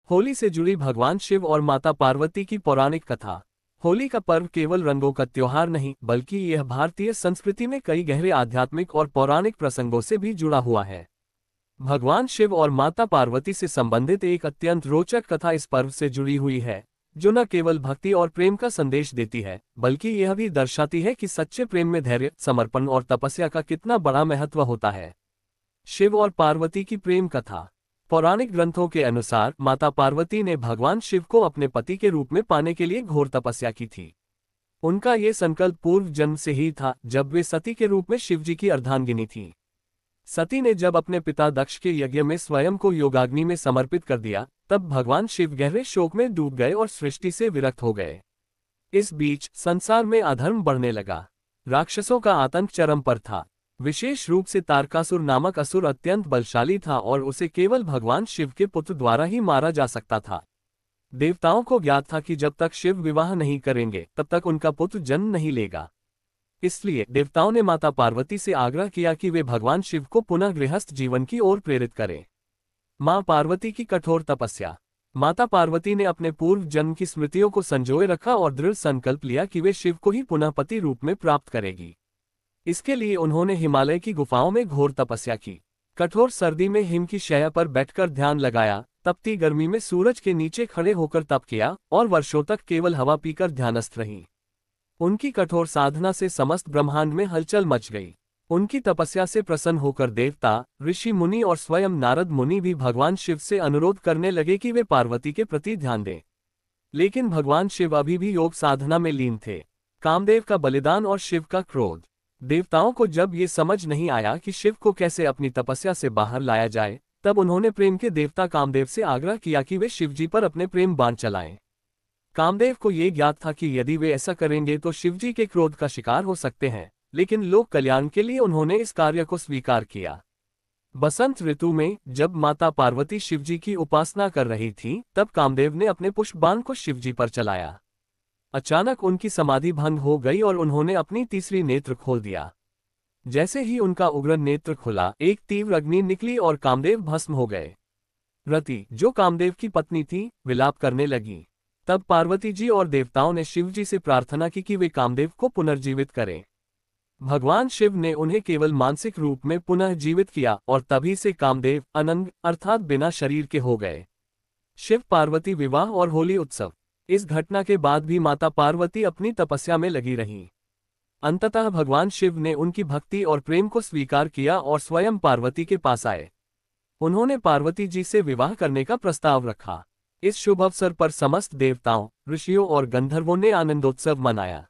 होली से जुड़ी भगवान शिव और माता पार्वती की पौराणिक कथा। होली का पर्व केवल रंगों का त्योहार नहीं, बल्कि यह भारतीय संस्कृति में कई गहरे आध्यात्मिक और पौराणिक प्रसंगों से भी जुड़ा हुआ है। भगवान शिव और माता पार्वती से संबंधित एक अत्यंत रोचक कथा इस पर्व से जुड़ी हुई है, जो न केवल भक्ति और प्रेम का संदेश देती है, बल्कि यह भी दर्शाती है कि सच्चे प्रेम में धैर्य, समर्पण और तपस्या का कितना बड़ा महत्व होता है। शिव और पार्वती की प्रेम कथा। पौराणिक ग्रंथों के अनुसार माता पार्वती ने भगवान शिव को अपने पति के रूप में पाने के लिए घोर तपस्या की थी। उनका ये संकल्प पूर्व जन्म से ही था, जब वे सती के रूप में शिवजी की अर्धांगिनी थी। सती ने जब अपने पिता दक्ष के यज्ञ में स्वयं को योगाग्नि में समर्पित कर दिया, तब भगवान शिव गहरे शोक में डूब गए और सृष्टि से विरक्त हो गए। इस बीच संसार में अधर्म बढ़ने लगा। राक्षसों का आतंक चरम पर था। विशेष रूप से तारकासुर नामक असुर अत्यंत बलशाली था और उसे केवल भगवान शिव के पुत्र द्वारा ही मारा जा सकता था। देवताओं को ज्ञात था कि जब तक शिव विवाह नहीं करेंगे, तब तक उनका पुत्र जन्म नहीं लेगा। इसलिए देवताओं ने माता पार्वती से आग्रह किया कि वे भगवान शिव को पुनः गृहस्थ जीवन की ओर प्रेरित करें। मां पार्वती की कठोर तपस्या। माता पार्वती ने अपने पूर्व जन्म की स्मृतियों को संजोए रखा और दृढ़ संकल्प लिया कि वे शिव को ही पुनः पति रूप में प्राप्त करेगी। इसके लिए उन्होंने हिमालय की गुफाओं में घोर तपस्या की। कठोर सर्दी में हिम की शैया पर बैठकर ध्यान लगाया, तपती गर्मी में सूरज के नीचे खड़े होकर तप किया और वर्षों तक केवल हवा पीकर ध्यानस्थ रहीं। उनकी कठोर साधना से समस्त ब्रह्मांड में हलचल मच गई। उनकी तपस्या से प्रसन्न होकर देवता, ऋषि मुनि और स्वयं नारद मुनि भी भगवान शिव से अनुरोध करने लगे कि वे पार्वती के प्रति ध्यान दें। लेकिन भगवान शिव अभी भी योग साधना में लीन थे। कामदेव का बलिदान और शिव का क्रोध। देवताओं को जब ये समझ नहीं आया कि शिव को कैसे अपनी तपस्या से बाहर लाया जाए, तब उन्होंने प्रेम के देवता कामदेव से आग्रह किया कि वे शिवजी पर अपने प्रेम बाण चलाएं। कामदेव को ये ज्ञात था कि यदि वे ऐसा करेंगे तो शिवजी के क्रोध का शिकार हो सकते हैं, लेकिन लोक कल्याण के लिए उन्होंने इस कार्य को स्वीकार किया। बसंत ऋतु में जब माता पार्वती शिवजी की उपासना कर रही थी, तब कामदेव ने अपने पुष्प बाण को शिवजी पर चलाया। अचानक उनकी समाधि भंग हो गई और उन्होंने अपनी तीसरी नेत्र खोल दिया। जैसे ही उनका उग्र नेत्र खुला, एक तीव्र अग्नि निकली और कामदेव भस्म हो गए। रति, जो कामदेव की पत्नी थी, विलाप करने लगी। तब पार्वती जी और देवताओं ने शिवजी से प्रार्थना की कि वे कामदेव को पुनर्जीवित करें। भगवान शिव ने उन्हें केवल मानसिक रूप में पुनः जीवित किया और तभी से कामदेव अनंग अर्थात बिना शरीर के हो गए। शिव पार्वती विवाह और होली उत्सव। इस घटना के बाद भी माता पार्वती अपनी तपस्या में लगी रहीं। अंततः भगवान शिव ने उनकी भक्ति और प्रेम को स्वीकार किया और स्वयं पार्वती के पास आए। उन्होंने पार्वती जी से विवाह करने का प्रस्ताव रखा। इस शुभ अवसर पर समस्त देवताओं, ऋषियों और गंधर्वों ने आनंदोत्सव मनाया।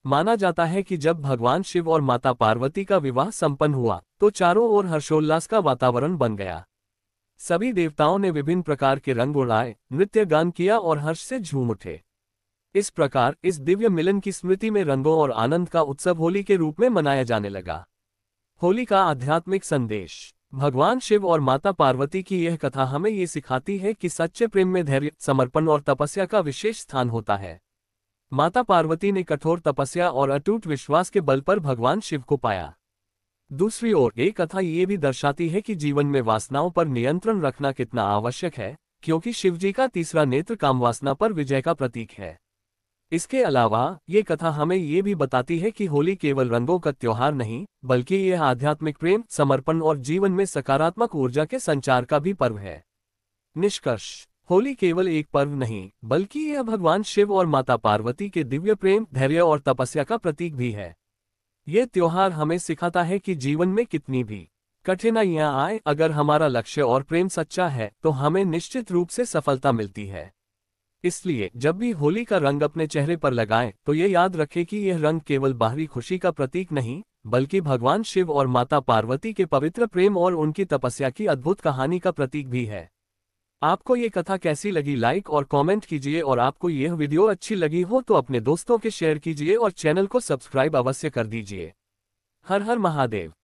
माना जाता है कि जब भगवान शिव और माता पार्वती का विवाह संपन्न हुआ, तो चारों ओर हर्षोल्लास का वातावरण बन गया। सभी देवताओं ने विभिन्न प्रकार के रंग उड़ाए, नृत्य गान किया और हर्ष से झूम उठे। इस प्रकार इस दिव्य मिलन की स्मृति में रंगों और आनंद का उत्सव होली के रूप में मनाया जाने लगा। होली का आध्यात्मिक संदेश। भगवान शिव और माता पार्वती की यह कथा हमें ये सिखाती है कि सच्चे प्रेम में धैर्य, समर्पण और तपस्या का विशेष स्थान होता है। माता पार्वती ने कठोर तपस्या और अटूट विश्वास के बल पर भगवान शिव को पाया। दूसरी ओर एक कथा ये भी दर्शाती है कि जीवन में वासनाओं पर नियंत्रण रखना कितना आवश्यक है, क्योंकि शिवजी का तीसरा नेत्र कामवासना पर विजय का प्रतीक है। इसके अलावा ये कथा हमें ये भी बताती है कि होली केवल रंगों का त्योहार नहीं, बल्कि यह आध्यात्मिक प्रेम, समर्पण और जीवन में सकारात्मक ऊर्जा के संचार का भी पर्व है। निष्कर्ष। होली केवल एक पर्व नहीं, बल्कि यह भगवान शिव और माता पार्वती के दिव्य प्रेम, धैर्य और तपस्या का प्रतीक भी है। ये त्योहार हमें सिखाता है कि जीवन में कितनी भी कठिनाइयां आए, अगर हमारा लक्ष्य और प्रेम सच्चा है, तो हमें निश्चित रूप से सफलता मिलती है। इसलिए जब भी होली का रंग अपने चेहरे पर लगाएं, तो ये याद रखें कि यह रंग केवल बाहरी खुशी का प्रतीक नहीं, बल्कि भगवान शिव और माता पार्वती के पवित्र प्रेम और उनकी तपस्या की अद्भुत कहानी का प्रतीक भी है। आपको ये कथा कैसी लगी, लाइक और कमेंट कीजिए, और आपको यह वीडियो अच्छी लगी हो तो अपने दोस्तों के शेयर कीजिए और चैनल को सब्सक्राइब अवश्य कर दीजिए। हर हर महादेव।